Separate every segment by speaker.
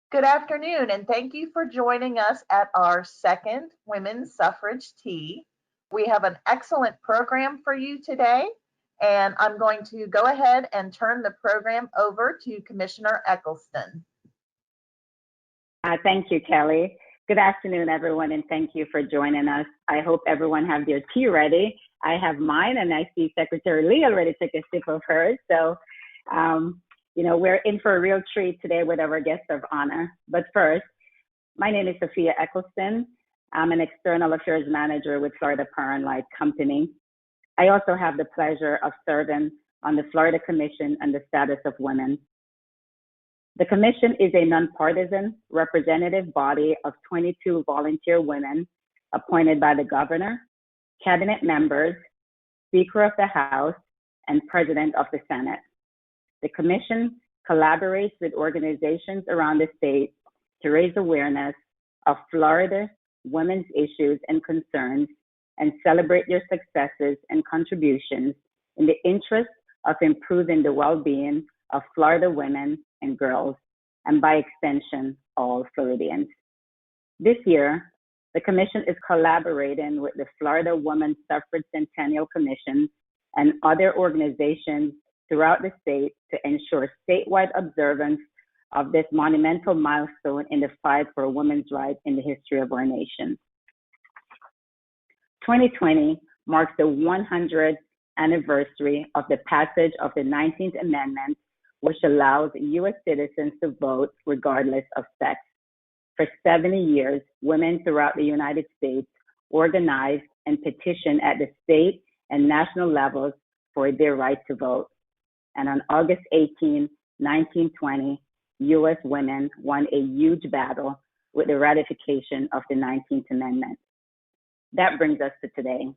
Speaker 1: Good afternoon, and thank you for joining us at our second Women's Suffrage Tea. We have an excellent program for you today, and I'm going to go ahead and turn the program over to Commissioner Eccleston.
Speaker 2: Thank you, Kelly. Good afternoon, everyone, and thank you for joining us. I hope everyone have their tea ready. I have mine, and I see Secretary Lee already took a sip of hers. So, we're in for a real treat today with our guest of honor. But first, my name is Sophia Eccleston. I'm an External Affairs Manager with Florida Power and Light Company. I also have the pleasure of serving on the Florida Commission on the Status of Women. The Commission is a nonpartisan representative body of 22 volunteer women appointed by the Governor, Cabinet members, Speaker of the House, and President of the Senate. The Commission collaborates with organizations around the state to raise awareness of Florida women's issues and concerns and celebrate their successes and contributions in the interest of improving the well-being of Florida women and girls, and by extension, all Floridians. This year, the Commission is collaborating with the Florida Women's Suffrage Centennial Commission and other organizations throughout the state to ensure statewide observance of this monumental milestone in the fight for women's rights in the history of our nation. 2020 marks the 100th anniversary of the passage of the 19th Amendment, which allows U.S. citizens to vote regardless of sex. For 70 years, women throughout the United States organized and petitioned at the state and national levels for their right to vote. And on August 18, 1920, U.S. women won a huge battle with the ratification of the 19th Amendment. That brings us to today,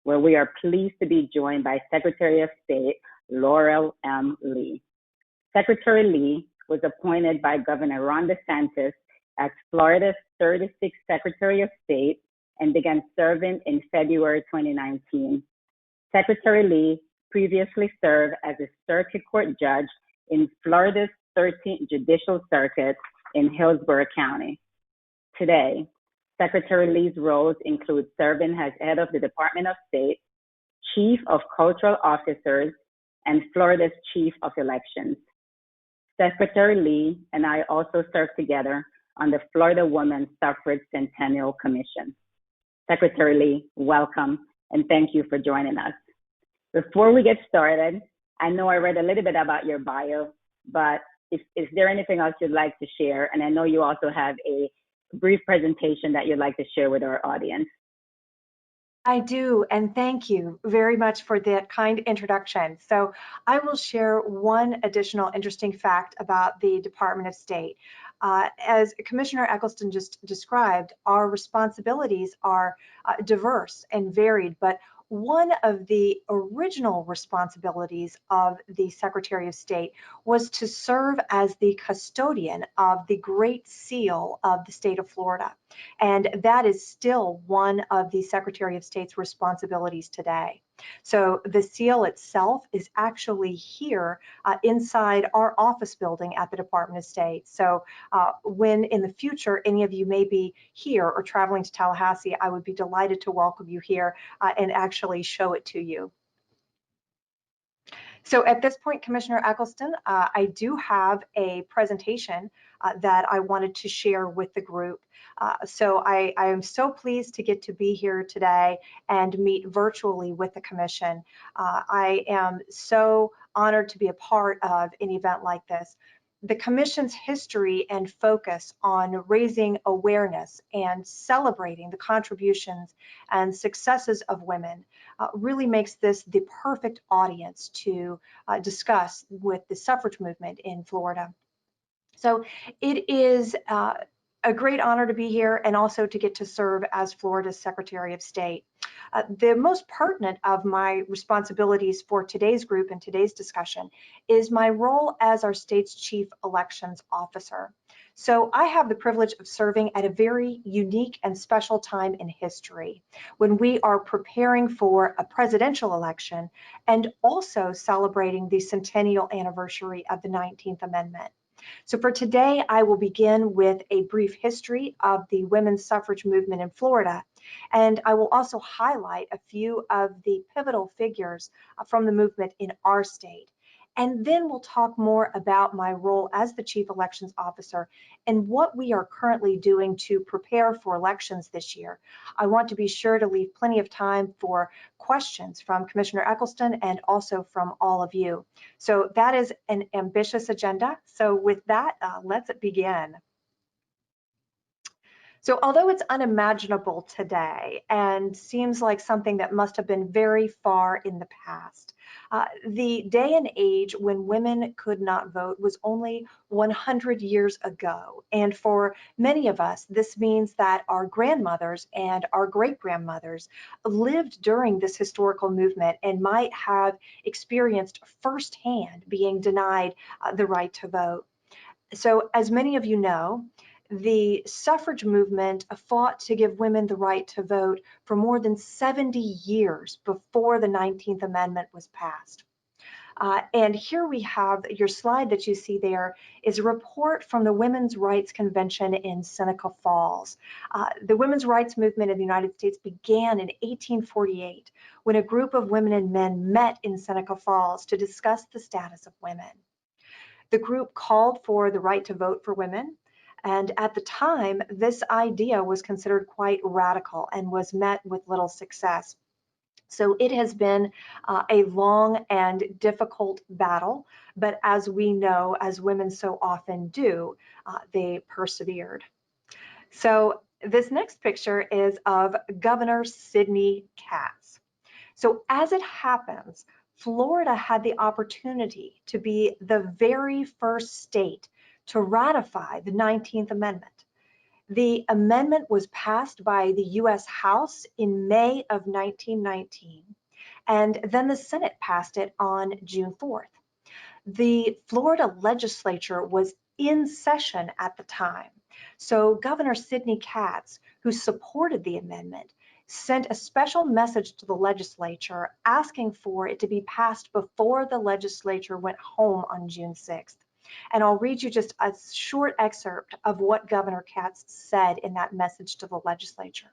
Speaker 2: where we are pleased to be joined by Secretary of State Laurel M. Lee. Secretary Lee was appointed by Governor Ron DeSantis as Florida's 36th Secretary of State and began serving in February 2019. Secretary Lee previously served as a circuit court judge in Florida's 13th Judicial Circuit in Hillsborough County. Today, Secretary Lee's roles include serving as head of the Department of State, Chief of Cultural Officers, and Florida's Chief of Elections. Secretary Lee and I also serve together on the Florida Women's Suffrage Centennial Commission. Secretary Lee, welcome, and thank you for joining us. Before we get started, I know I read a little bit about your bio, but is there anything else you'd like to share? And I know you also have a brief presentation that you'd like to share with our audience.
Speaker 3: I do, and thank you very much for that kind introduction. So I will share one additional interesting fact about the Department of State. As Commissioner Eccleston just described, our responsibilities are diverse and varied, but one of the original responsibilities of the Secretary of State was to serve as the custodian of the Great Seal of the state of Florida. And that is still one of the Secretary of State's responsibilities today. So the seal itself is actually here inside our office building at the Department of State. So when in the future any of you may be here or traveling to Tallahassee, I would be delighted to welcome you here and actually show it to you. So at this point, Commissioner Eccleston, I do have a presentation that I wanted to share with the group. So I am so pleased to get to be here today and meet virtually with the Commission. I am so honored to be a part of an event like this. The Commission's history and focus on raising awareness and celebrating the contributions and successes of women really makes this the perfect audience to discuss with the suffrage movement in Florida. So it is a great honor to be here and also to get to serve as Florida's Secretary of State. The most pertinent of my responsibilities for today's group and today's discussion is my role as our state's Chief Elections Officer. So I have the privilege of serving at a very unique and special time in history when we are preparing for a presidential election and also celebrating the centennial anniversary of the 19th Amendment. So for today, I will begin with a brief history of the women's suffrage movement in Florida, and I will also highlight a few of the pivotal figures from the movement in our state. And then we'll talk more about my role as the Chief Elections Officer and what we are currently doing to prepare for elections this year. I want to be sure to leave plenty of time for questions from Commissioner Eccleston and also from all of you. So that is an ambitious agenda. So with that, let's begin. So although it's unimaginable today and seems like something that must have been very far in the past, the day and age when women could not vote was only 100 years ago. And for many of us, this means that our grandmothers and our great-grandmothers lived during this historical movement and might have experienced firsthand being denied the right to vote. So as many of you know, the suffrage movement fought to give women the right to vote for more than 70 years before the 19th Amendment was passed. And here we have your slide that you see there is a report from the Women's Rights Convention in Seneca Falls. The women's rights movement in the United States began in 1848 when a group of women and men met in Seneca Falls to discuss the status of women. The group called for the right to vote for women. And at the time, this idea was considered quite radical and was met with little success. So it has been a long and difficult battle, but as we know, as women so often do, they persevered. So this next picture is of Governor Sidney Katz. So as it happens, Florida had the opportunity to be the very first state to ratify the 19th Amendment. The amendment was passed by the U.S. House in May of 1919, and then the Senate passed it on June 4th. The Florida legislature was in session at the time, so Governor Sidney Katz, who supported the amendment, sent a special message to the legislature asking for it to be passed before the legislature went home on June 6th. And I'll read you just a short excerpt of what Governor Katz said in that message to the legislature.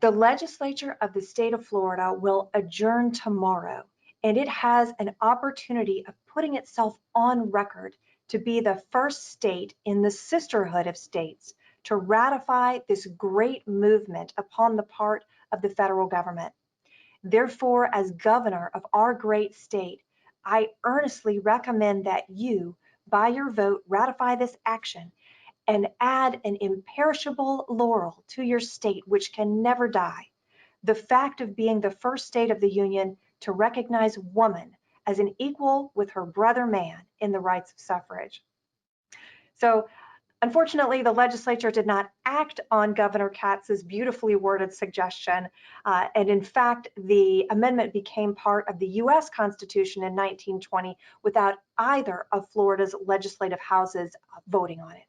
Speaker 3: The legislature of the state of Florida will adjourn tomorrow, and it has an opportunity of putting itself on record to be the first state in the sisterhood of states to ratify this great movement upon the part of the federal government. Therefore, as governor of our great state, I earnestly recommend that you, by your vote, ratify this action and add an imperishable laurel to your state which can never die, the fact of being the first state of the Union to recognize woman as an equal with her brother man in the rights of suffrage. So unfortunately, the legislature did not act on Governor Katz's beautifully worded suggestion, and in fact, the amendment became part of the U.S. Constitution in 1920 without either of Florida's legislative houses voting on it.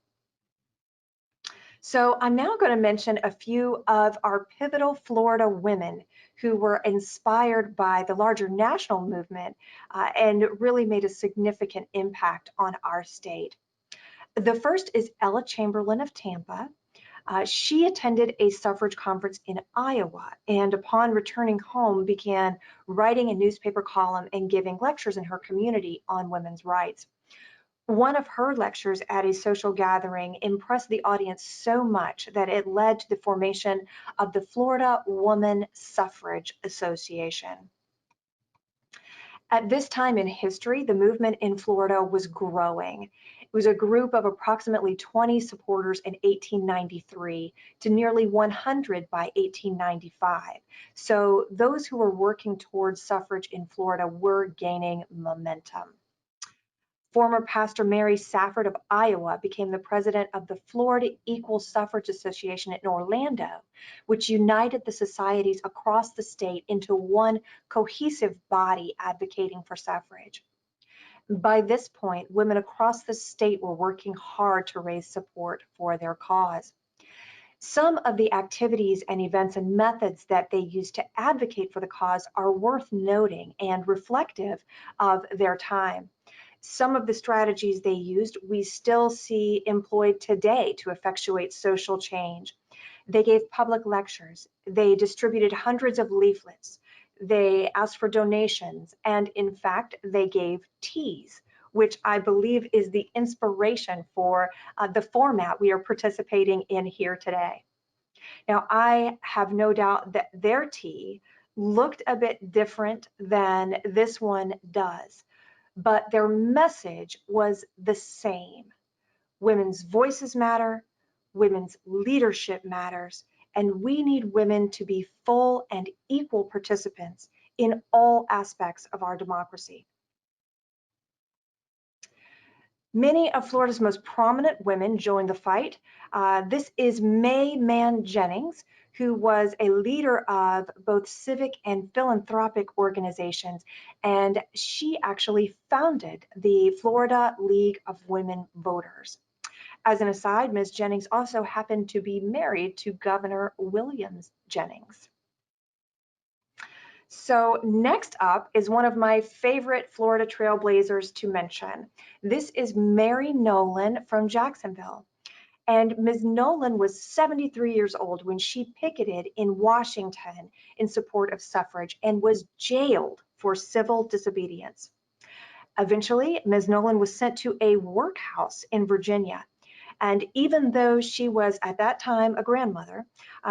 Speaker 3: So I'm now going to mention a few of our pivotal Florida women who were inspired by the larger national movement and really made a significant impact on our state. The first is Ella Chamberlain of Tampa. She attended a suffrage conference in Iowa, and upon returning home began writing a newspaper column and giving lectures in her community on women's rights. One of her lectures at a social gathering impressed the audience so much that it led to the formation of the Florida Woman Suffrage Association. At this time in history, the movement in Florida was growing. It was a group of approximately 20 supporters in 1893 to nearly 100 by 1895. So those who were working towards suffrage in Florida were gaining momentum. Former Pastor Mary Safford of Iowa became the president of the Florida Equal Suffrage Association in Orlando, which united the societies across the state into one cohesive body advocating for suffrage. By this point, women across the state were working hard to raise support for their cause. Some of the activities and events and methods that they used to advocate for the cause are worth noting and reflective of their time. Some of the strategies they used we still see employed today to effectuate social change. They gave public lectures, they distributed hundreds of leaflets, they asked for donations, and in fact, they gave teas, which I believe is the inspiration for the format we are participating in here today. Now, I have no doubt that their tea looked a bit different than this one does, but their message was the same. Women's voices matter, women's leadership matters, and we need women to be full and equal participants in all aspects of our democracy. Many of Florida's most prominent women joined the fight. This is May Mann Jennings, who was a leader of both civic and philanthropic organizations, and she actually founded the Florida League of Women Voters. As an aside, Ms. Jennings also happened to be married to Governor William Jennings. So next up is one of my favorite Florida trailblazers to mention. This is Mary Nolan from Jacksonville. And Ms. Nolan was 73 years old when she picketed in Washington in support of suffrage and was jailed for civil disobedience. Eventually, Ms. Nolan was sent to a workhouse in Virginia. And even though she was at that time a grandmother,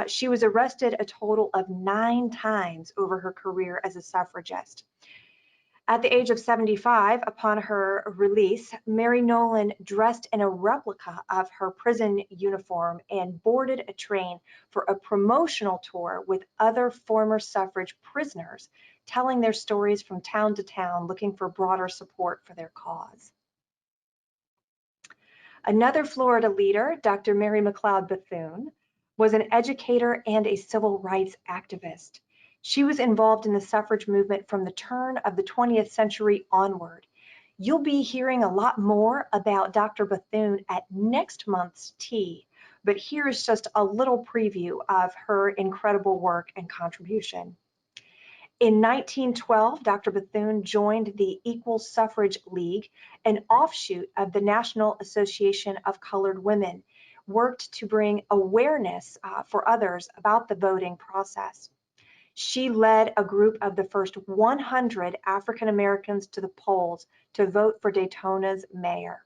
Speaker 3: she was arrested a total of 9 times over her career as a suffragist. At the age of 75, upon her release, Mary Nolan dressed in a replica of her prison uniform and boarded a train for a promotional tour with other former suffrage prisoners, telling their stories from town to town, looking for broader support for their cause. Another Florida leader, Dr. Mary McLeod Bethune, was an educator and a civil rights activist. She was involved in the suffrage movement from the turn of the 20th century onward. You'll be hearing a lot more about Dr. Bethune at next month's tea, but here is just a little preview of her incredible work and contribution. In 1912, Dr. Bethune joined the Equal Suffrage League, an offshoot of the National Association of Colored Women, worked to bring awareness for others about the voting process. She led a group of the first 100 African Americans to the polls to vote for Daytona's mayor.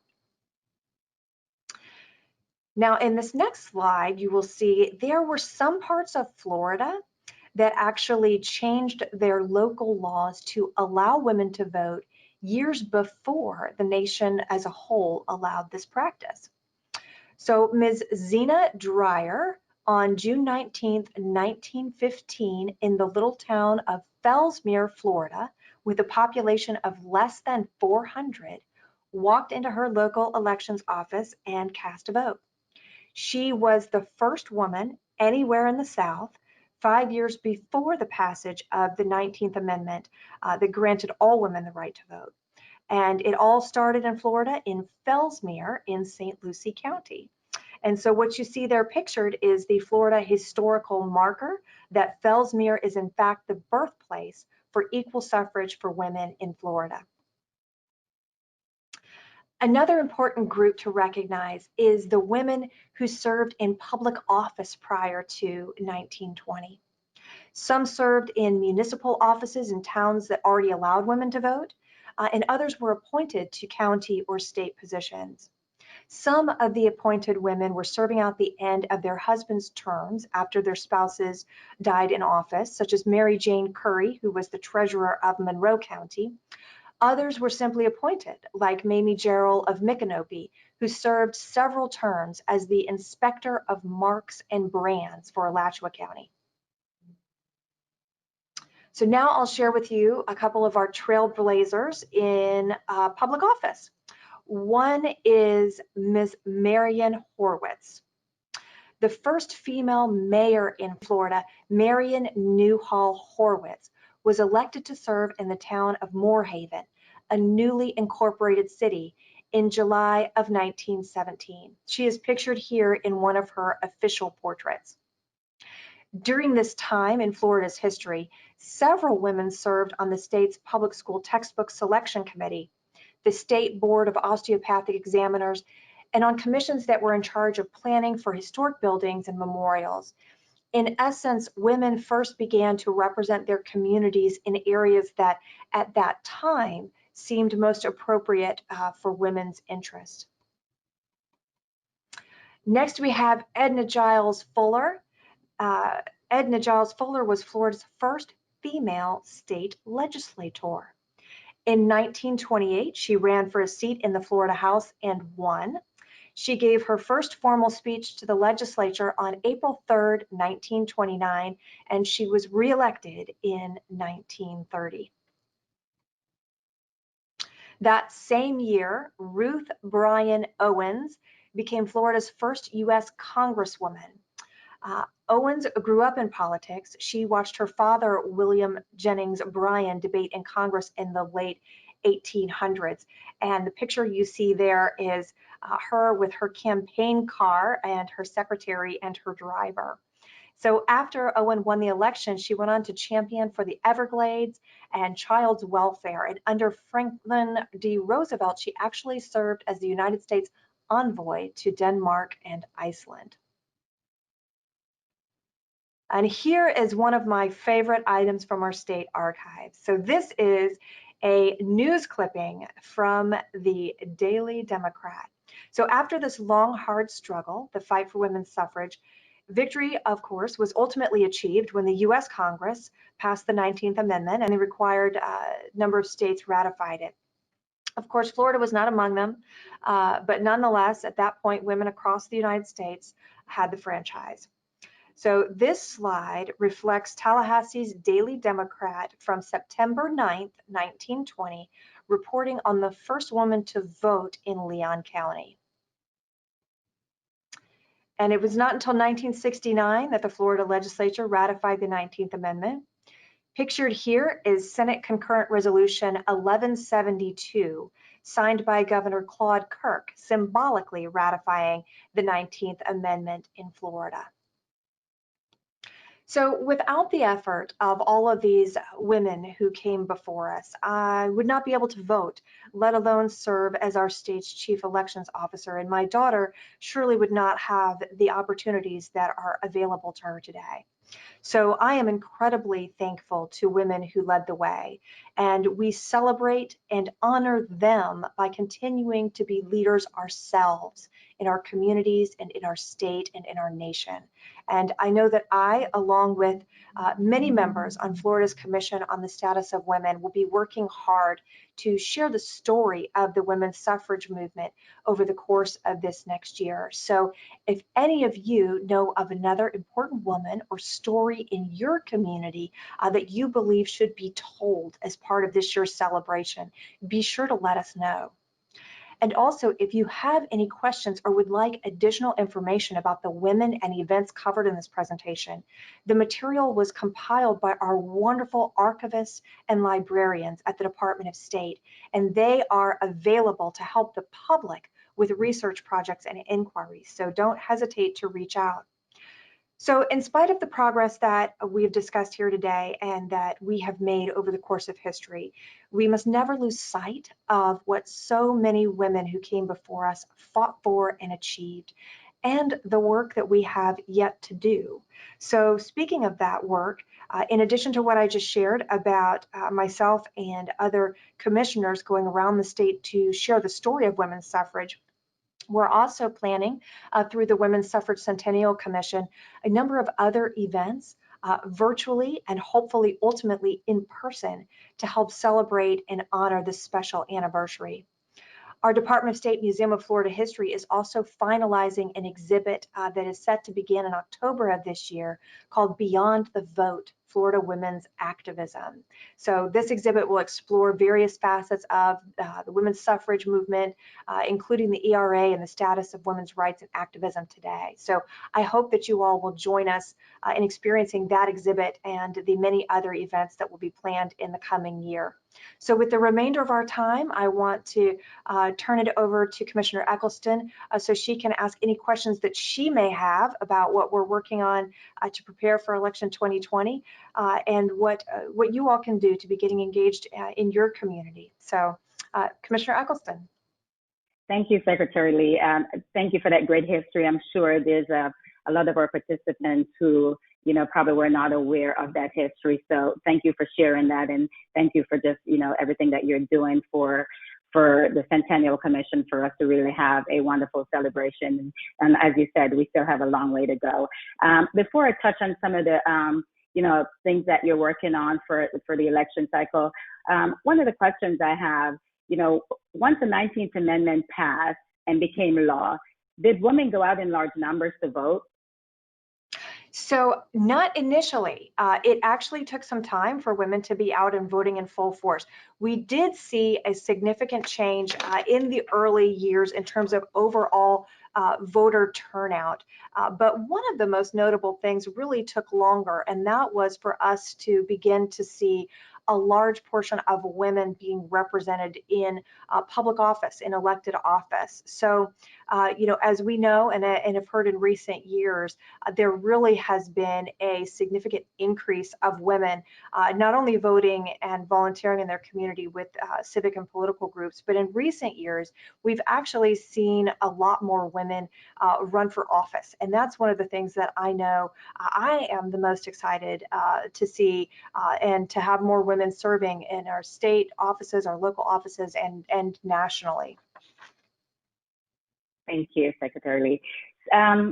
Speaker 3: Now, in this next slide, you will see there were some parts of Florida that actually changed their local laws to allow women to vote years before the nation as a whole allowed this practice. So Ms. Zena Dreyer, on June 19, 1915, in the little town of Fellsmere, Florida, with a population of less than 400, walked into her local elections office and cast a vote. She was the first woman anywhere in the South 5 years before the passage of the 19th Amendment that granted all women the right to vote. And it all started in Florida in Fellsmere in St. Lucie County. And so what you see there pictured is the Florida historical marker that Fellsmere is in fact the birthplace for equal suffrage for women in Florida. Another important group to recognize is the women who served in public office prior to 1920. Some served in municipal offices in towns that already allowed women to vote, and others were appointed to county or state positions. Some of the appointed women were serving out the end of their husbands' terms after their spouses died in office, such as Mary Jane Curry, who was the treasurer of Monroe County. Others were simply appointed, like Mamie Gerald of Micanopy, who served several terms as the inspector of marks and brands for Alachua County. So now I'll share with you a couple of our trailblazers in public office. One is Ms. Marion Horwitz. The first female mayor in Florida, Marion Newhall Horwitz, was elected to serve in the town of Moorhaven, a newly incorporated city, in July of 1917. She is pictured here in one of her official portraits. During this time in Florida's history, several women served on the state's public school textbook selection committee. the State Board of Osteopathic Examiners, and on commissions that were in charge of planning for historic buildings and memorials. In essence, women first began to represent their communities in areas that at that time seemed most appropriate for women's interests. Next, we have Edna Giles Fuller. Edna Giles Fuller was Florida's first female state legislator. In 1928, she ran for a seat in the Florida House and won. She gave her first formal speech to the legislature on April 3rd, 1929, and she was reelected in 1930. That same year, Ruth Bryan Owens became Florida's first U.S. Congresswoman. Owens grew up in politics. She watched her father, William Jennings Bryan, debate in Congress in the late 1800s. And the picture you see there is her with her campaign car and her secretary and her driver. So after Owen won the election, she went on to champion for the Everglades and child's welfare. And under Franklin D. Roosevelt, she actually served as the United States envoy to Denmark and Iceland. And here is one of my favorite items from our state archives. So this is a news clipping from the Daily Democrat. So after this long, hard struggle, the fight for women's suffrage, victory, of course, was ultimately achieved when the U.S. Congress passed the 19th Amendment and the required number of states ratified it. Of course, Florida was not among them, but nonetheless, at that point, women across the United States had the franchise. So this slide reflects Tallahassee's Daily Democrat from September 9th, 1920, reporting on the first woman to vote in Leon County. And it was not until 1969 that the Florida legislature ratified the 19th Amendment. Pictured here is Senate Concurrent Resolution 1172, signed by Governor Claude Kirk, symbolically ratifying the 19th Amendment in Florida. So without the effort of all of these women who came before us, I would not be able to vote, let alone serve as our state's chief elections officer. And my daughter surely would not have the opportunities that are available to her today. So I am incredibly thankful to women who led the way, and we celebrate and honor them by continuing to be leaders ourselves in our communities and in our state and in our nation. And I know that I, along with many members on Florida's Commission on the Status of Women, will be working hard to share the story of the women's suffrage movement over the course of this next year. So if any of you know of another important woman or story in your community that you believe should be told as part of this year's celebration, be sure to let us know. And also, if you have any questions or would like additional information about the women and events covered in this presentation, the material was compiled by our wonderful archivists and librarians at the Department of State, and they are available to help the public with research projects and inquiries. So don't hesitate to reach out. So in spite of the progress that we've discussed here today and that we have made over the course of history, we must never lose sight of what so many women who came before us fought for and achieved, and the work that we have yet to do. So speaking of that work, in addition to what I just shared about myself and other commissioners going around the state to share the story of women's suffrage, we're also planning through the Women's Suffrage Centennial Commission a number of other events virtually and hopefully ultimately in person to help celebrate and honor this special anniversary. Our Department of State Museum of Florida History is also finalizing an exhibit that is set to begin in October of this year called Beyond the Vote, Florida Women's Activism. So this exhibit will explore various facets of the women's suffrage movement, including the ERA and the status of women's rights and activism today. So I hope that you all will join us in experiencing that exhibit and the many other events that will be planned in the coming year. So with the remainder of our time, I want to turn it over to Commissioner Eccleston so she can ask any questions that she may have about what we're working on to prepare for election 2020 and what you all can do to be getting engaged in your community. So Commissioner Eccleston.
Speaker 2: Thank you, Secretary Lee. Thank you for that great history. I'm sure there's a lot of our participants who, probably were not aware of that history. So thank you for sharing that, and thank you for just, everything that you're doing for the Centennial Commission, for us to really have a wonderful celebration. And as you said, we still have a long way to go. Before I touch on some of the, things that you're working on for the election cycle, one of the questions I have, once the 19th Amendment passed and became law, did women go out in large numbers to vote?
Speaker 3: So not initially. It actually took some time for women to be out and voting in full force. We did see a significant change in the early years in terms of overall voter turnout. But one of the most notable things really took longer, and that was for us to begin to see a large portion of women being represented in public office, in elected office. So, as we know and have heard in recent years, there really has been a significant increase of women not only voting and volunteering in their community with civic and political groups, but in recent years, we've actually seen a lot more women run for office. And that's one of the things that I know I am the most excited to see and to have more women serving in our state offices, our local offices, and nationally.
Speaker 2: Thank you, Secretary Lee.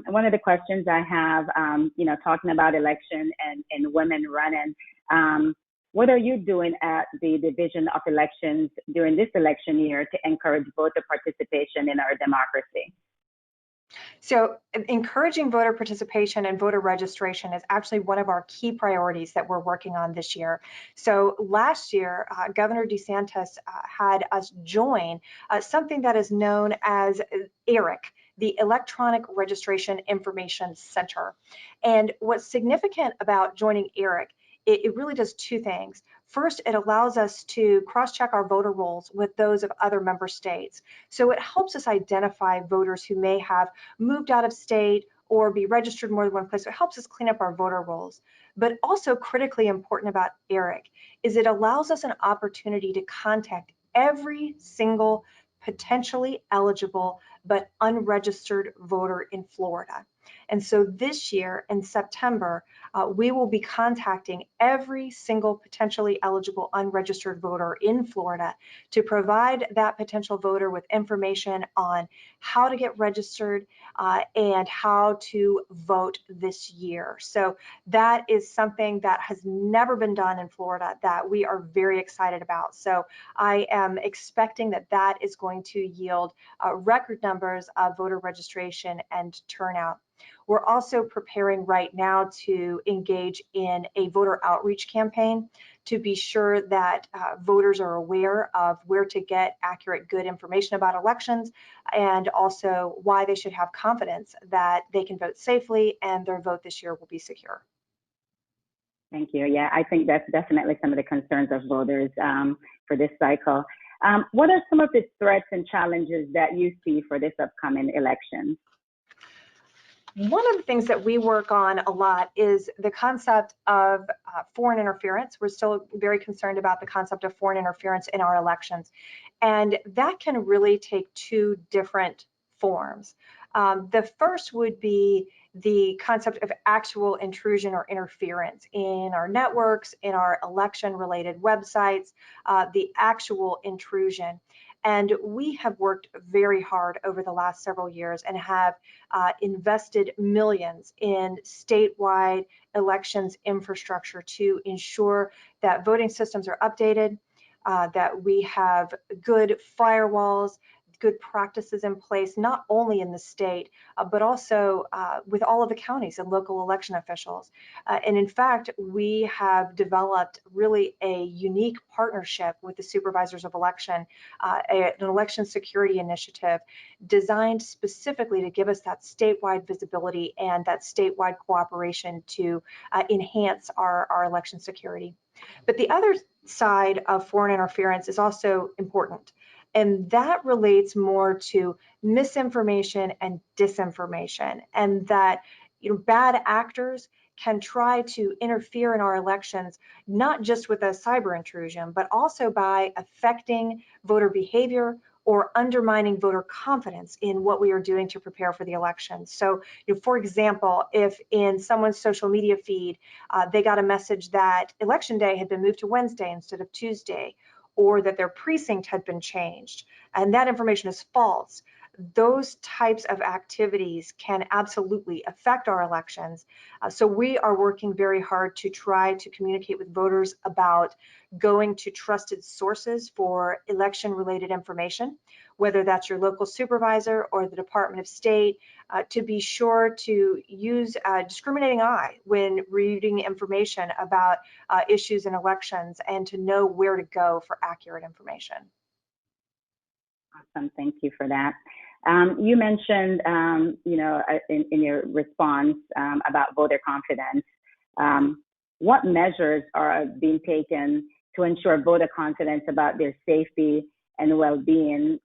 Speaker 2: One of the questions I have, talking about election and women running, what are you doing at the Division of Elections during this election year to encourage voter participation in our democracy?
Speaker 3: So encouraging voter participation and voter registration is actually one of our key priorities that we're working on this year. So last year, Governor DeSantis had us join something that is known as ERIC, the Electronic Registration Information Center. And what's significant about joining ERIC, it really does two things. First, it allows us to cross-check our voter rolls with those of other member states. So it helps us identify voters who may have moved out of state or be registered more than one place. So it helps us clean up our voter rolls. But also critically important about ERIC is it allows us an opportunity to contact every single potentially eligible but unregistered voter in Florida. And so this year in September, we will be contacting every single potentially eligible unregistered voter in Florida to provide that potential voter with information on how to get registered and how to vote this year. So that is something that has never been done in Florida that we are very excited about. So I am expecting that that is going to yield record numbers of voter registration and turnout. We're also preparing right now to engage in a voter outreach campaign to be sure that voters are aware of where to get accurate, good information about elections, and also why they should have confidence that they can vote safely and their vote this year will be secure.
Speaker 2: Thank you. Yeah, I think that's definitely some of the concerns of voters for this cycle. What are some of the threats and challenges that you see for this upcoming election?
Speaker 3: One of the things that we work on a lot is the concept of foreign interference. We're still very concerned about the concept of foreign interference in our elections. And that can really take two different forms. The first would be the concept of actual intrusion or interference in our networks, in our election-related websites, the actual intrusion. And we have worked very hard over the last several years and have invested millions in statewide elections infrastructure to ensure that voting systems are updated, that we have good firewalls, good practices in place, not only in the state, but also with all of the counties and local election officials. And in fact, we have developed really a unique partnership with the supervisors of election, an election security initiative designed specifically to give us that statewide visibility and that statewide cooperation to enhance our election security. But the other side of foreign interference is also important. And that relates more to misinformation and disinformation, and that bad actors can try to interfere in our elections, not just with a cyber intrusion, but also by affecting voter behavior or undermining voter confidence in what we are doing to prepare for the election. So, for example, if in someone's social media feed, they got a message that election day had been moved to Wednesday instead of Tuesday, or that their precinct had been changed, and that information is false, those types of activities can absolutely affect our elections. So we are working very hard to try to communicate with voters about going to trusted sources for election-related information, whether that's your local supervisor or the Department of State, to be sure to use a discriminating eye when reading information about issues in elections, and to know where to go for accurate information.
Speaker 2: Awesome, thank you for that. You mentioned, in your response about voter confidence. What measures are being taken to ensure voter confidence about their safety and well-being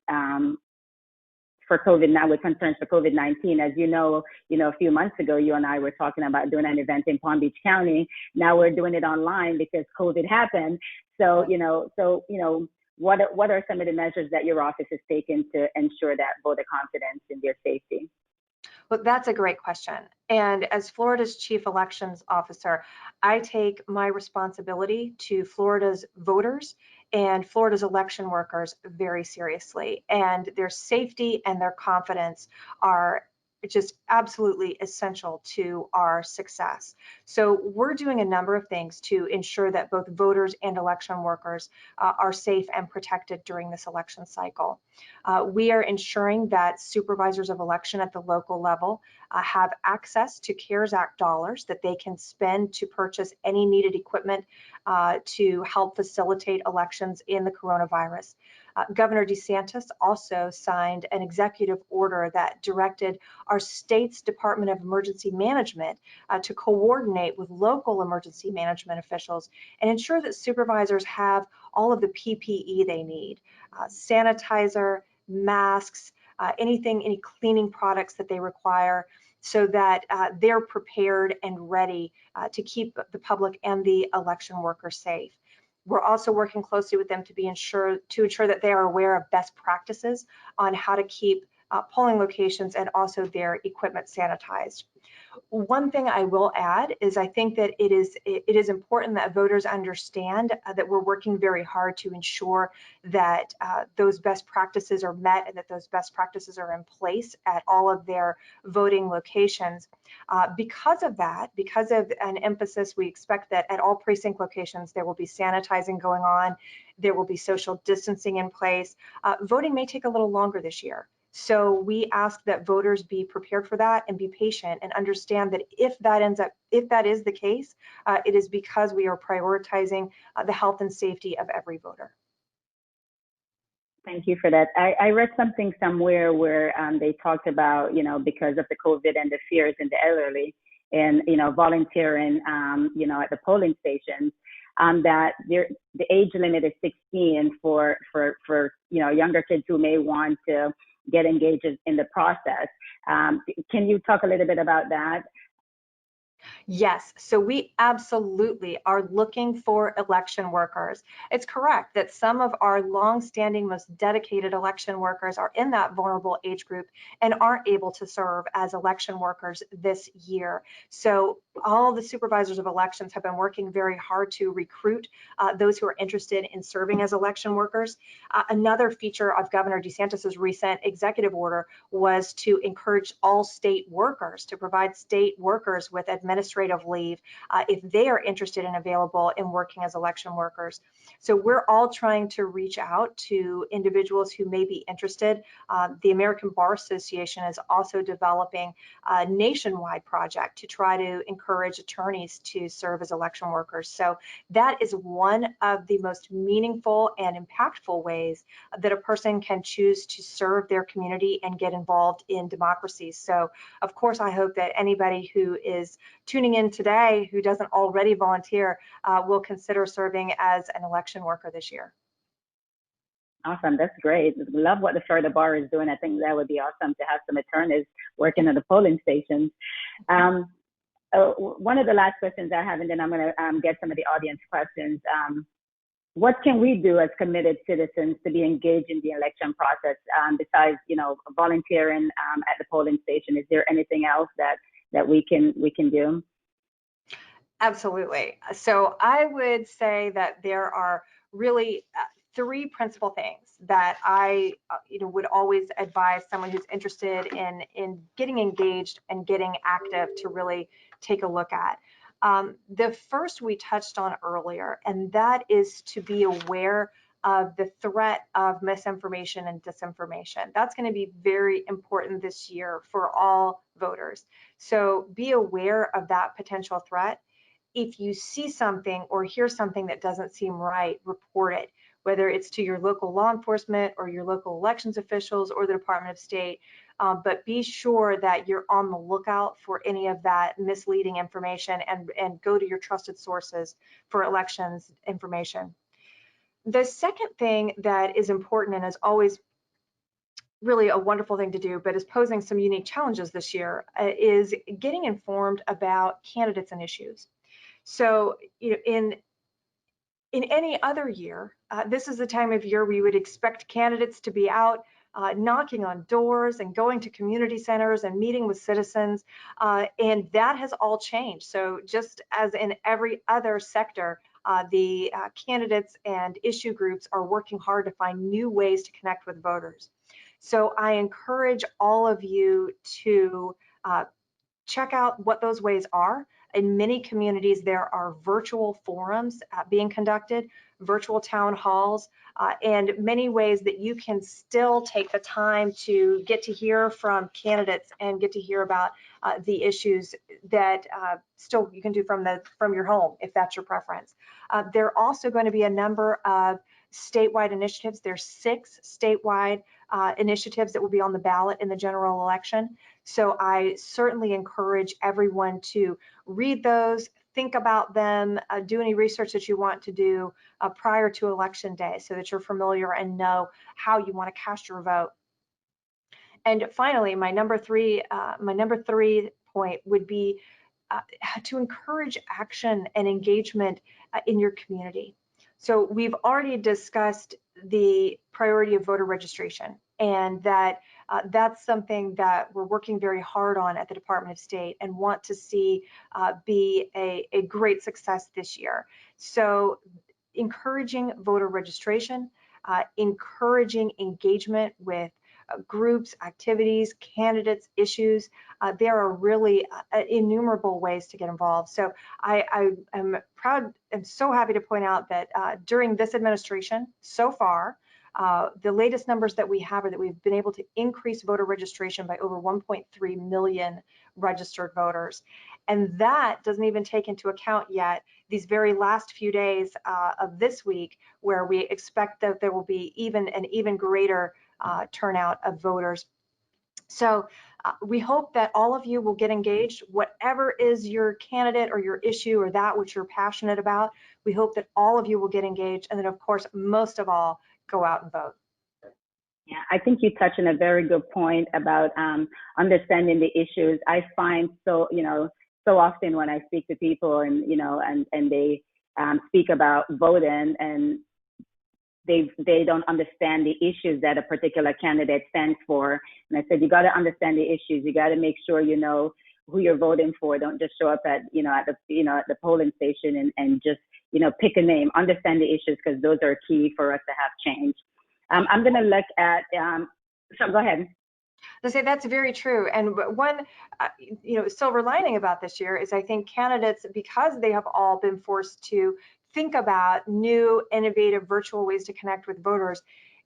Speaker 2: for COVID now, with concerns for COVID-19? As you know, a few months ago, you and I were talking about doing an event in Palm Beach County. Now we're doing it online because COVID happened. So, what are some of the measures that your office has taken to ensure that voter confidence in their safety?
Speaker 3: Well, that's a great question. And as Florida's Chief Elections Officer, I take my responsibility to Florida's voters and Florida's election workers very seriously. And their safety and their confidence are just absolutely essential to our success. So we're doing a number of things to ensure that both voters and election workers are safe and protected during this election cycle. We are ensuring that supervisors of election at the local level have access to CARES Act dollars that they can spend to purchase any needed equipment to help facilitate elections in the coronavirus. Governor DeSantis also signed an executive order that directed our state's Department of Emergency Management to coordinate with local emergency management officials and ensure that supervisors have all of the PPE they need, sanitizer, masks, any cleaning products that they require, so that they're prepared and ready to keep the public and the election workers safe. We're also working closely with them to ensure that they are aware of best practices on how to keep polling locations and also their equipment sanitized. One thing I will add is I think that it is important that voters understand that we're working very hard to ensure that those best practices are met and that those best practices are in place at all of their voting locations. Because of an emphasis, we expect that at all precinct locations there will be sanitizing going on, there will be social distancing in place. Voting may take a little longer this year. So we ask that voters be prepared for that and be patient and understand that if that is the case, it is because we are prioritizing the health and safety of every voter.
Speaker 2: Thank you for that. I read something somewhere where they talked about, because of the COVID and the fears in the elderly and, volunteering, at the polling stations, that the age limit is 16 for younger kids who may want to get engaged in the process. Can you talk a little bit about that?
Speaker 3: Yes, so we absolutely are looking for election workers. It's correct that some of our long-standing, most dedicated election workers are in that vulnerable age group and aren't able to serve as election workers this year. So all the supervisors of elections have been working very hard to recruit those who are interested in serving as election workers. Another feature of Governor DeSantis's recent executive order was to encourage all state workers to provide state workers with administrative leave if they are interested and available in working as election workers. So we're all trying to reach out to individuals who may be interested. The American Bar Association is also developing a nationwide project to try to encourage attorneys to serve as election workers. So that is one of the most meaningful and impactful ways that a person can choose to serve their community and get involved in democracy. So of course, I hope that anybody who is tuning in today who doesn't already volunteer will consider serving as an election worker this year.
Speaker 2: Awesome, that's great. Love what the Florida Bar is doing. I think that would be awesome to have some attorneys working at the polling stations. one of the last questions I have, and then I'm going to get some of the audience questions. What can we do as committed citizens to be engaged in the election process besides, volunteering at the polling station? Is there anything else that we can do?
Speaker 3: Absolutely. So I would say that there are really three principal things that I would always advise someone who's interested in getting engaged and getting active to really take a look at. The first we touched on earlier, and that is to be aware of the threat of misinformation and disinformation. That's going to be very important this year for all voters. So be aware of that potential threat. If you see something or hear something that doesn't seem right, report it, whether it's to your local law enforcement or your local elections officials or the Department of State. But be sure that you're on the lookout for any of that misleading information and go to your trusted sources for elections information. The second thing that is important and is always really a wonderful thing to do, but is posing some unique challenges this year, is getting informed about candidates and issues. So, in any other year, this is the time of year we would expect candidates to be out knocking on doors and going to community centers and meeting with citizens, and that has all changed. So just as in every other sector, the candidates and issue groups are working hard to find new ways to connect with voters. So I encourage all of you to check out what those ways are. In many communities, there are virtual forums being conducted, virtual town halls, and many ways that you can still take the time to get to hear from candidates and get to hear about the issues that still you can do from your home, if that's your preference. There are also going to be a number of statewide initiatives. There's 6 statewide initiatives that will be on the ballot in the general election. So I certainly encourage everyone to read those, think about them, do any research that you want to do prior to election day so that you're familiar and know how you want to cast your vote. And finally, my number three point would be to encourage action and engagement in your community. So we've already discussed the priority of voter registration, and that that's something that we're working very hard on at the Department of State and want to see be a great success this year. So encouraging voter registration, encouraging engagement with groups, activities, candidates, issues. There are really innumerable ways to get involved. So I am proud and so happy to point out that during this administration so far, the latest numbers that we have are that we've been able to increase voter registration by over 1.3 million registered voters. And that doesn't even take into account yet these very last few days of this week, where we expect that there will be an even greater turnout of voters. So we hope that all of you will get engaged, whatever is your candidate or your issue or that which you're passionate about. We hope that all of you will get engaged, and then of course, most of all, go out and vote.
Speaker 2: Yeah, I think you touched on a very good point about understanding the issues. I find so often when I speak to people and they speak about voting, and they don't understand the issues that a particular candidate stands for. And I said, you got to understand the issues. You got to make sure you know who you're voting for. Don't just show up at the polling station and just pick a name. Understand the issues, because those are key for us to have change. I'm going to look at. So go ahead.
Speaker 3: I say that's very true. And one, silver lining about this year is I think candidates, because they have all been forced to think about new, innovative, virtual ways to connect with voters,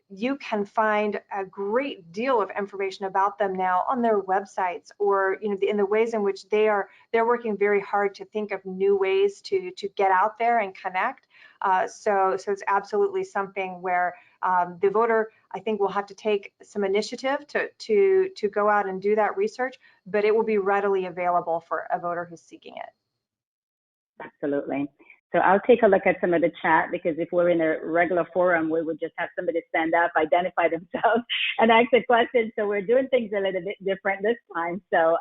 Speaker 3: you can find a great deal of information about them now on their websites, or in the ways in which they're working very hard to think of new ways to get out there and connect. So it's absolutely something where the voter, I think, will have to take some initiative to go out and do that research, but it will be readily available for a voter who's seeking it.
Speaker 2: Absolutely. So I'll take a look at some of the chat, because if we're in a regular forum, we would just have somebody stand up, identify themselves, and ask a question. So we're doing things a little bit different this time. So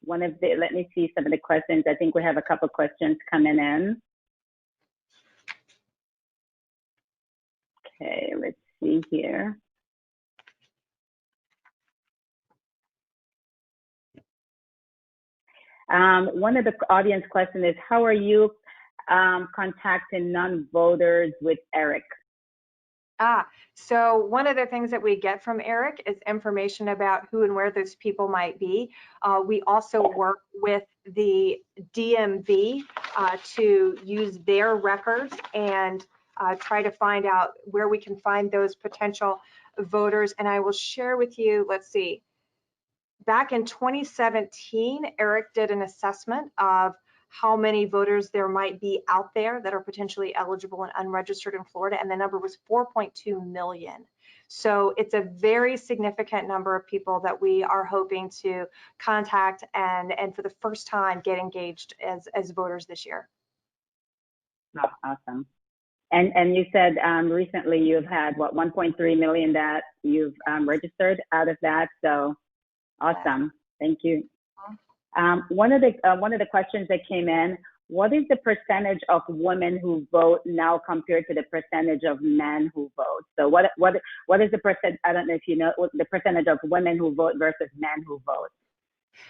Speaker 2: let me see some of the questions. I think we have a couple questions coming in. Okay, let's see here. One of the audience questions is, how are you contacting non-voters with Eric?
Speaker 3: So one of the things that we get from Eric is information about who and where those people might be. We also work with the DMV to use their records and try to find out where we can find those potential voters. And I will share with you, let's see, back in 2017, Eric did an assessment of how many voters there might be out there that are potentially eligible and unregistered in Florida, and the number was 4.2 million. So it's a very significant number of people that we are hoping to contact and for the first time get engaged as voters this year.
Speaker 2: Oh, awesome. And you said recently you've had, what, 1.3 million that you've registered out of that, so awesome. Thank you. One of the questions that came in, what is the percentage of women who vote now compared to the percentage of men who vote? So what is the percent? I don't know if you know the percentage of women who vote versus men who vote.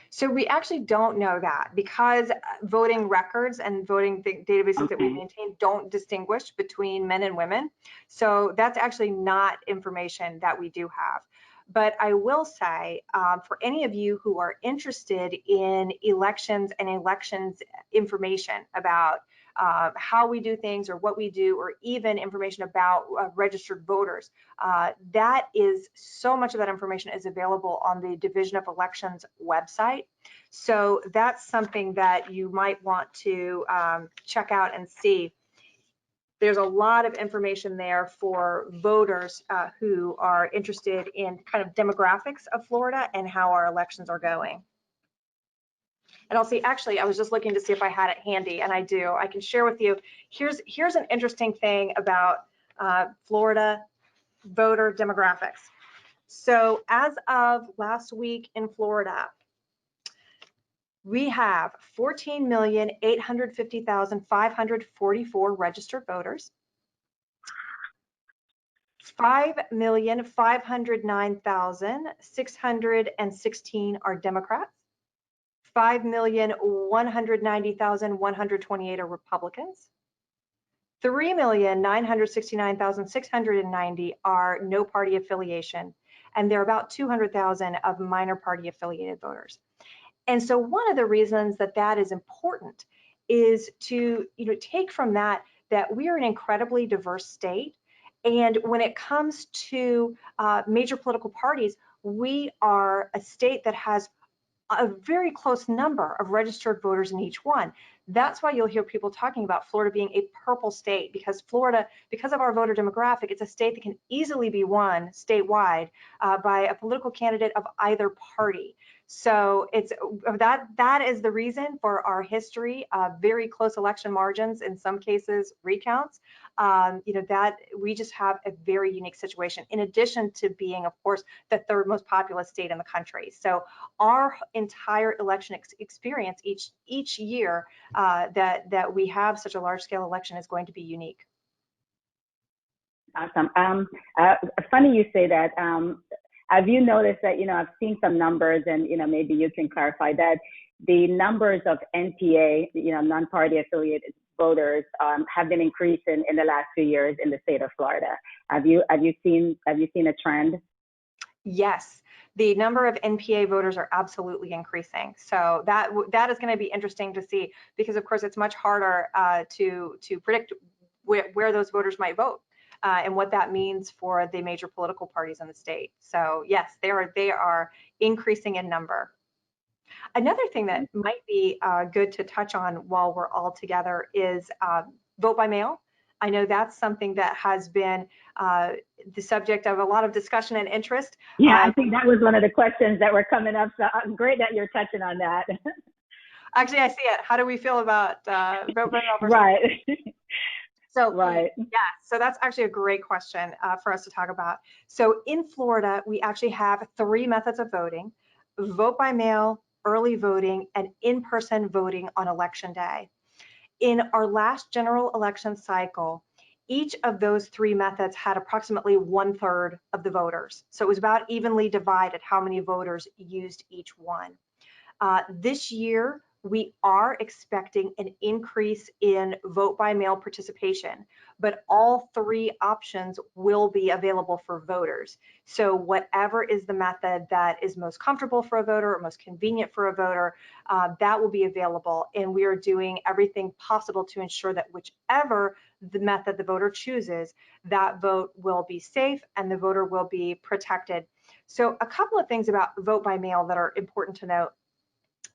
Speaker 3: So we actually don't know that, because voting records and voting databases that we maintain don't distinguish between men and women. So that's actually not information that we do have. But I will say, for any of you who are interested in elections and elections information about how we do things or what we do, or even information about registered voters, that is, so much of that information is available on the Division of Elections website. So that's something that you might want to check out and see. There's a lot of information there for voters who are interested in kind of demographics of Florida and how our elections are going. And I'll see, actually, I was just looking to see if I had it handy, and I do. I can share with you. Here's an interesting thing about Florida voter demographics. So as of last week in Florida, we have 14,850,544 registered voters. 5,509,616 are Democrats. 5,190,128 are Republicans. 3,969,690 are no party affiliation, and there are about 200,000 of minor party affiliated voters. And so one of the reasons that that is important is to take from that we are an incredibly diverse state. And when it comes to major political parties, we are a state that has a very close number of registered voters in each one. That's why you'll hear people talking about Florida being a purple state, because Florida, because of our voter demographic, it's a state that can easily be won statewide by a political candidate of either party. So it's that is the reason for our history of very close election margins, in some cases recounts. That we just have a very unique situation, in addition to being, of course, the third most populous state in the country. So our entire election experience each year that we have such a large scale election is going to be unique.
Speaker 2: Awesome. Funny you say that. Have you noticed that, I've seen some numbers, and, maybe you can clarify that the numbers of NPA, non-party affiliated voters have been increasing in the last few years in the state of Florida. Have you seen a trend?
Speaker 3: Yes, the number of NPA voters are absolutely increasing. So that is going to be interesting to see, because of course it's much harder to predict where those voters might vote. And what that means for the major political parties in the state. So yes, they are increasing in number. Another thing that might be good to touch on while we're all together is vote by mail. I know that's something that has been the subject of a lot of discussion and interest.
Speaker 2: Yeah, I think that was one of the questions that were coming up. So great that you're touching on that.
Speaker 3: Actually, I see it. How do we feel about vote by mail?
Speaker 2: Right.
Speaker 3: So
Speaker 2: right.
Speaker 3: Yeah, so that's actually a great question for us to talk about. So in Florida, we actually have 3 methods of voting: vote by mail, early voting, and in-person voting on election day. In our last general election cycle, each of those three methods had approximately 1/3 of the voters. So it was about evenly divided how many voters used each one. This year, we are expecting an increase in vote by mail participation, but all three options will be available for voters. So whatever is the method that is most comfortable for a voter or most convenient for a voter, that will be available. And we are doing everything possible to ensure that whichever the method the voter chooses, that vote will be safe and the voter will be protected. So a couple of things about vote by mail that are important to note.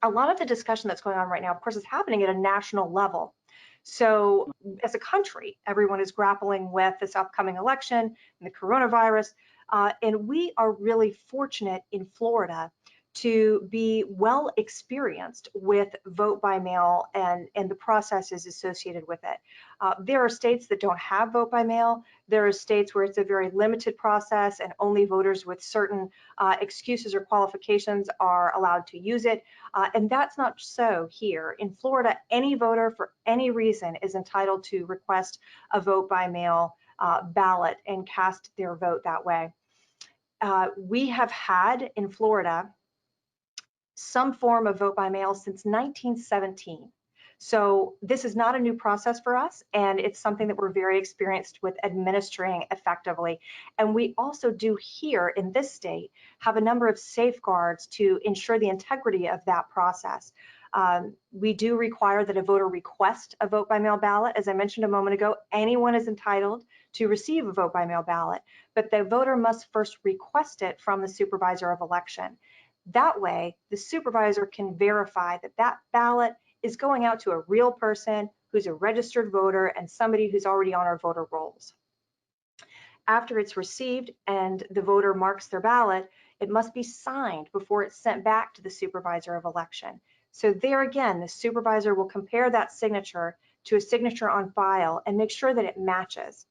Speaker 3: A lot of the discussion that's going on right now, of course, is happening at a national level. So as a country, everyone is grappling with this upcoming election and the coronavirus. And we are really fortunate in Florida to be well experienced with vote by mail and the processes associated with it. There are states that don't have vote by mail. There are states where it's a very limited process and only voters with certain excuses or qualifications are allowed to use it. And that's not so here. In Florida, any voter for any reason is entitled to request a vote by mail ballot and cast their vote that way. We have had in Florida some form of vote by mail since 1917. So this is not a new process for us, and it's something that we're very experienced with administering effectively. And we also do here in this state have a number of safeguards to ensure the integrity of that process. We do require that a voter request a vote by mail ballot. As I mentioned a moment ago, anyone is entitled to receive a vote by mail ballot, but the voter must first request it from the supervisor of election. That way, the supervisor can verify that that ballot is going out to a real person who's a registered voter and somebody who's already on our voter rolls. After it's received and the voter marks their ballot, it must be signed before it's sent back to the supervisor of election. So there again, the supervisor will compare that signature to a signature on file and make sure that it matches.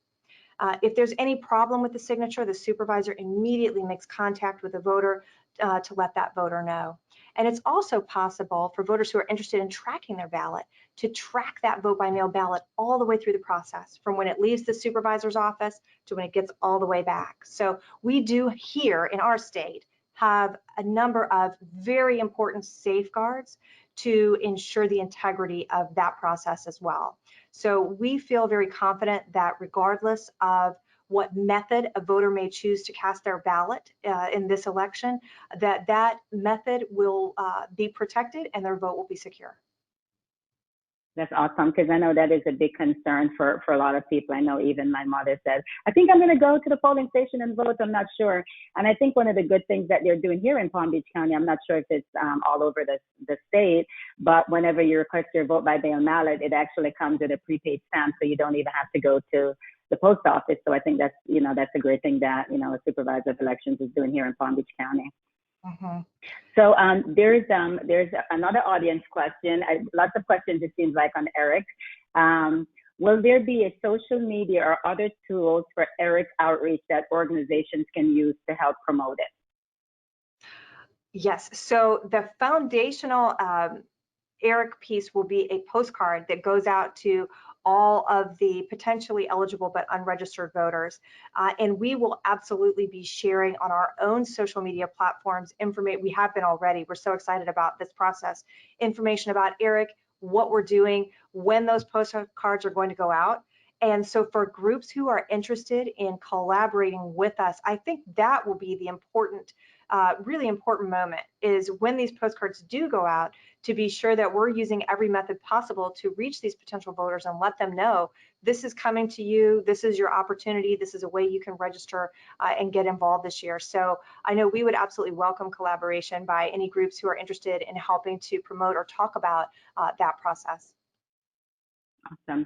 Speaker 3: If there's any problem with the signature, the supervisor immediately makes contact with the voter to let that voter know. And it's also possible for voters who are interested in tracking their ballot to track that vote by mail ballot all the way through the process, from when it leaves the supervisor's office to when it gets all the way back. So we do here in our state have a number of very important safeguards to ensure the integrity of that process as well. So we feel very confident that regardless of what method a voter may choose to cast their ballot in this election, that method will be protected and their vote will be secure.
Speaker 2: That's awesome, because I know that is a big concern for a lot of people. I know even my mother said, I think I'm going to go to the polling station and vote. I'm not sure. And I think one of the good things that they're doing here in Palm Beach County, I'm not sure if it's all over the state, but whenever you request your vote by mail ballot, it actually comes with a prepaid stamp, so you don't even have to go to the post office. So I think that's, that's a great thing that, a supervisor of elections is doing here in Palm Beach County.
Speaker 3: Mm-hmm.
Speaker 2: So there's another audience question. Lots of questions, it seems like, on ERIC. Will there be a social media or other tools for ERIC outreach that organizations can use to help promote it?
Speaker 3: Yes. So the foundational ERIC piece will be a postcard that goes out to all of the potentially eligible but unregistered voters. And we will absolutely be sharing on our own social media platforms information. We have been already. We're so excited about this process. Information about ERIC, what we're doing, when those postcards are going to go out. And so for groups who are interested in collaborating with us, I think that will be the important, really important moment, is when these postcards do go out, to be sure that we're using every method possible to reach these potential voters and let them know this is coming to you, this is your opportunity, this is a way you can register and get involved this year. So I know we would absolutely welcome collaboration by any groups who are interested in helping to promote or talk about that process.
Speaker 2: Awesome.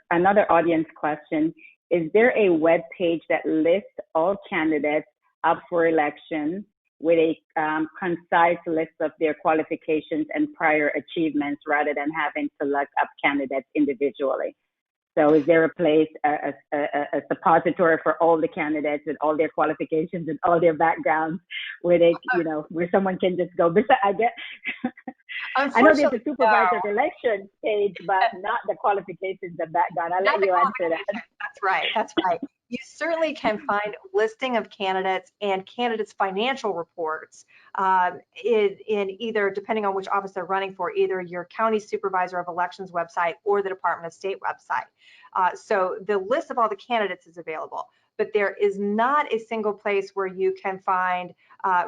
Speaker 2: Another audience question, is there a web page that lists all candidates up for election with a concise list of their qualifications and prior achievements rather than having to look up candidates individually? So is there a place, a suppository for all the candidates with all their qualifications and all their backgrounds where they, where someone can just go? I know there's a supervisor of election page, but not the qualifications and background. I'll let you answer that.
Speaker 3: That's right. That's right. You certainly can find listing of candidates and candidates' financial reports in either, depending on which office they're running for, either your county supervisor of elections website or the Department of State website. So the list of all the candidates is available, but there is not a single place where you can find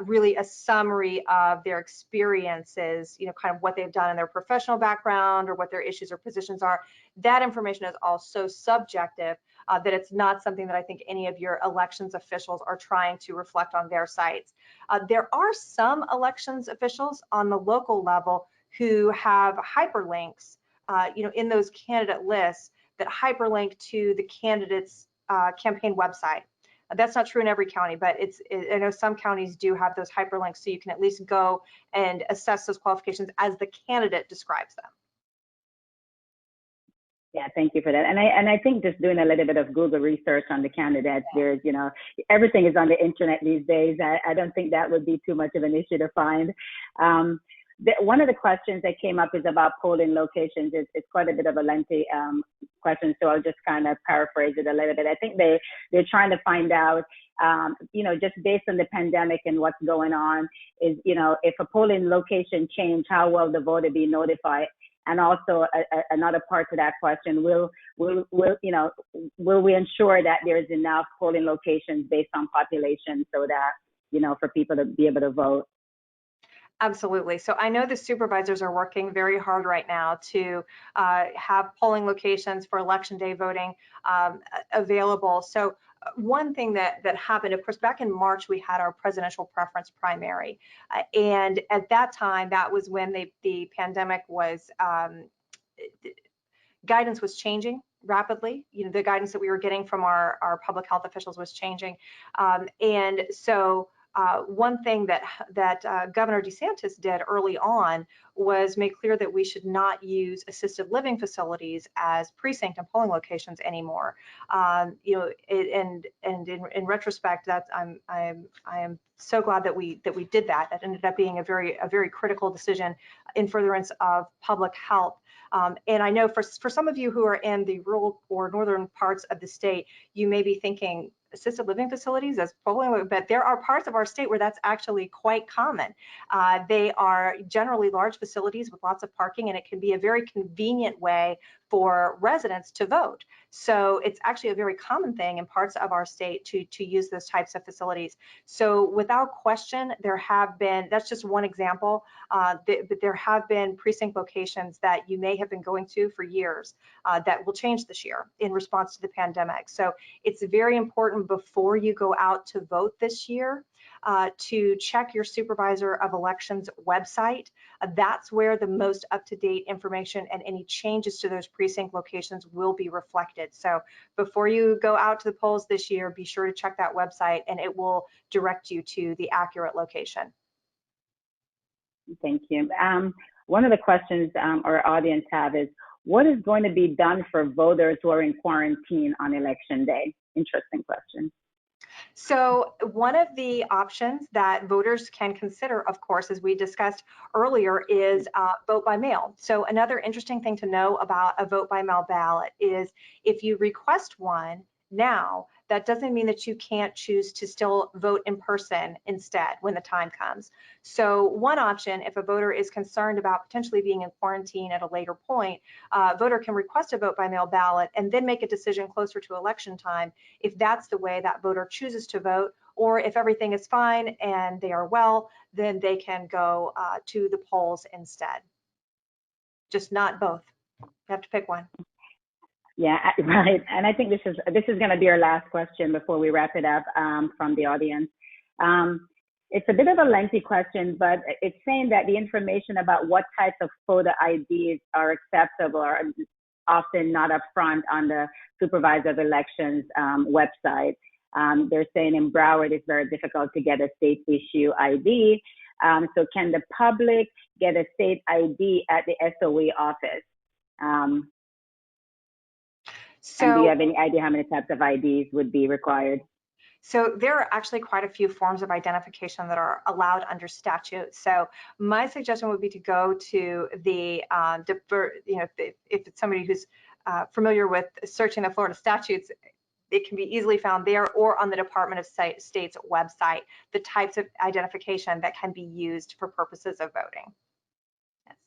Speaker 3: really a summary of their experiences, kind of what they've done in their professional background or what their issues or positions are. That information is all so subjective that it's not something that I think any of your elections officials are trying to reflect on their sites. There are some elections officials on the local level who have hyperlinks, in those candidate lists that hyperlink to the candidate's campaign website. That's not true in every county, but I know some counties do have those hyperlinks, so you can at least go and assess those qualifications as the candidate describes them.
Speaker 2: Yeah, thank you for that. And I think just doing a little bit of Google research on the candidates, there's, everything is on the internet these days. I don't think that would be too much of an issue to find. One of the questions that came up is about polling locations. It's quite a bit of a lengthy question, so I'll just kind of paraphrase it a little bit. I think they're trying to find out, just based on the pandemic and what's going on, is, if a polling location change, how will the voter be notified? And also another part to that question, will we ensure that there's enough polling locations based on population so that, for people to be able to vote?
Speaker 3: Absolutely. So I know the supervisors are working very hard right now to have polling locations for election day voting available. So one thing that happened, of course, back in March, we had our presidential preference primary. And at that time, that was when the pandemic was, guidance was changing rapidly. The guidance that we were getting from our public health officials was changing. And so one thing that Governor DeSantis did early on was make clear that we should not use assisted living facilities as precinct and polling locations anymore. And in retrospect, I am so glad that we did that. That ended up being a very critical decision in furtherance of public health. And I know for some of you who are in the rural or northern parts of the state, you may be thinking, assisted living facilities as polling, but there are parts of our state where that's actually quite common. They are generally large facilities with lots of parking, and it can be a very convenient way for residents to vote. So it's actually a very common thing in parts of our state to use those types of facilities. So without question, there have been, that's just one example, but there have been precinct locations that you may have been going to for years that will change this year in response to the pandemic. So it's very important before you go out to vote this year to check your supervisor of elections website. That's where the most up-to-date information and any changes to those precinct locations will be reflected. So before you go out to the polls this year, be sure to check that website and it will direct you to the accurate location.
Speaker 2: Thank you. One of the questions our audience have is, what is going to be done for voters who are in quarantine on election day? Interesting question.
Speaker 3: So one of the options that voters can consider, of course, as we discussed earlier, is vote by mail. So another interesting thing to know about a vote by mail ballot is if you request one now, that doesn't mean that you can't choose to still vote in person instead when the time comes. So one option, if a voter is concerned about potentially being in quarantine at a later point, a voter can request a vote by mail ballot and then make a decision closer to election time if that's the way that voter chooses to vote, or if everything is fine and they are well, then they can go to the polls instead. Just not both. You have to pick one.
Speaker 2: Yeah, right. And I think this is going to be our last question before we wrap it up from the audience. It's a bit of a lengthy question, but it's saying that the information about what types of photo IDs are acceptable are often not upfront on the Supervisor of Elections website. They're saying in Broward it's very difficult to get a state issue ID. So can the public get a state ID at the SOE office? And do you
Speaker 3: So,
Speaker 2: have any idea how many types of IDs would be required?
Speaker 3: so there are actually quite a few forms of identification that are allowed under statute. So my suggestion would be to go to the, if it's somebody who's familiar with searching the Florida statutes, it can be easily found there or on the Department of State's website, the types of identification that can be used for purposes of voting. Yes.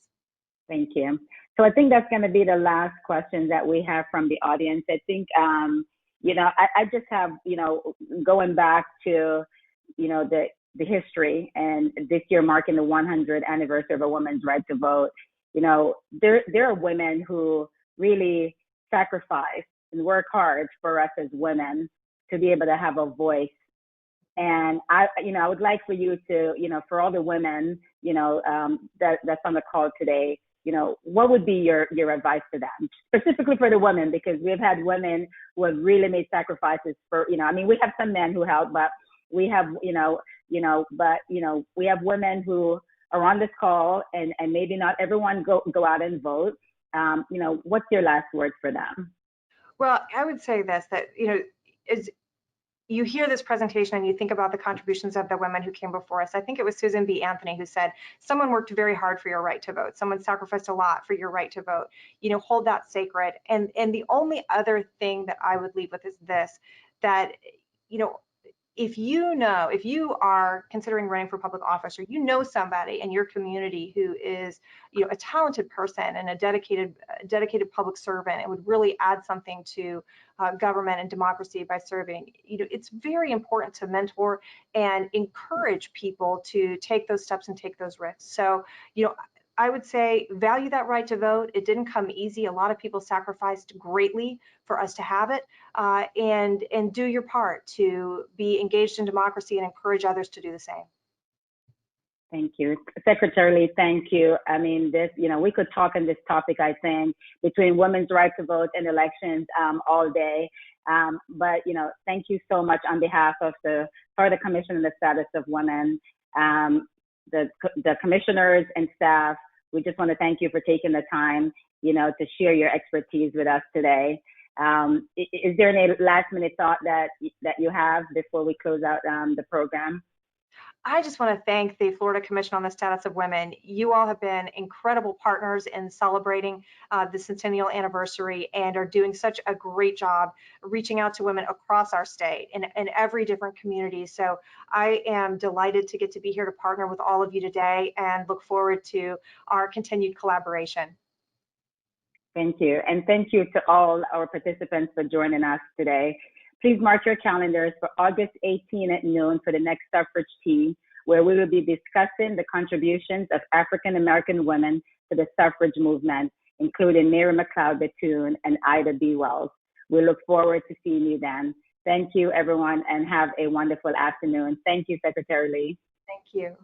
Speaker 2: Thank you. So I think that's going to be the last question that we have from the audience. I think, I just have, going back to, the history and this year marking the 100th anniversary of a woman's right to vote, there are women who really sacrifice and work hard for us as women to be able to have a voice. And I would like for you to, for all the women, that's on the call today, what would be your advice to them, specifically for the women, because we've had women who have really made sacrifices for, we have some men who help, but we have, we have women who are on this call and maybe not everyone go out and vote. What's your last word for them?
Speaker 3: Well, I would say this, that, as you hear this presentation and you think about the contributions of the women who came before us. I think it was Susan B. Anthony who said, someone worked very hard for your right to vote. Someone sacrificed a lot for your right to vote. Hold that sacred. And the only other thing that I would leave with is this, that, if you are considering running for public office, or somebody in your community who is a talented person and a dedicated public servant and would really add something to government and democracy by serving, it's very important to mentor and encourage people to take those steps and take those risks. So I would say value that right to vote. It didn't come easy. A lot of people sacrificed greatly for us to have it, and do your part to be engaged in democracy and encourage others to do the same.
Speaker 2: Thank you. Secretary Lee, thank you. We could talk on this topic, I think, between women's right to vote and elections all day. But thank you so much on behalf of the Florida Commission on the Status of Women, the commissioners and staff. We just want to thank you for taking the time, to share your expertise with us today. Is there any last minute thought that you have before we close out the program?
Speaker 3: I just want to thank the Florida Commission on the Status of Women. You all have been incredible partners in celebrating the centennial anniversary and are doing such a great job reaching out to women across our state in every different community. So I am delighted to get to be here to partner with all of you today and look forward to our continued collaboration.
Speaker 2: Thank you. And thank you to all our participants for joining us today. Please mark your calendars for August 18 at noon for the next Suffrage Tea, where we will be discussing the contributions of African American women to the suffrage movement, including Mary McLeod Bethune and Ida B. Wells. We look forward to seeing you then. Thank you, everyone, and have a wonderful afternoon. Thank you, Secretary Lee.
Speaker 3: Thank you.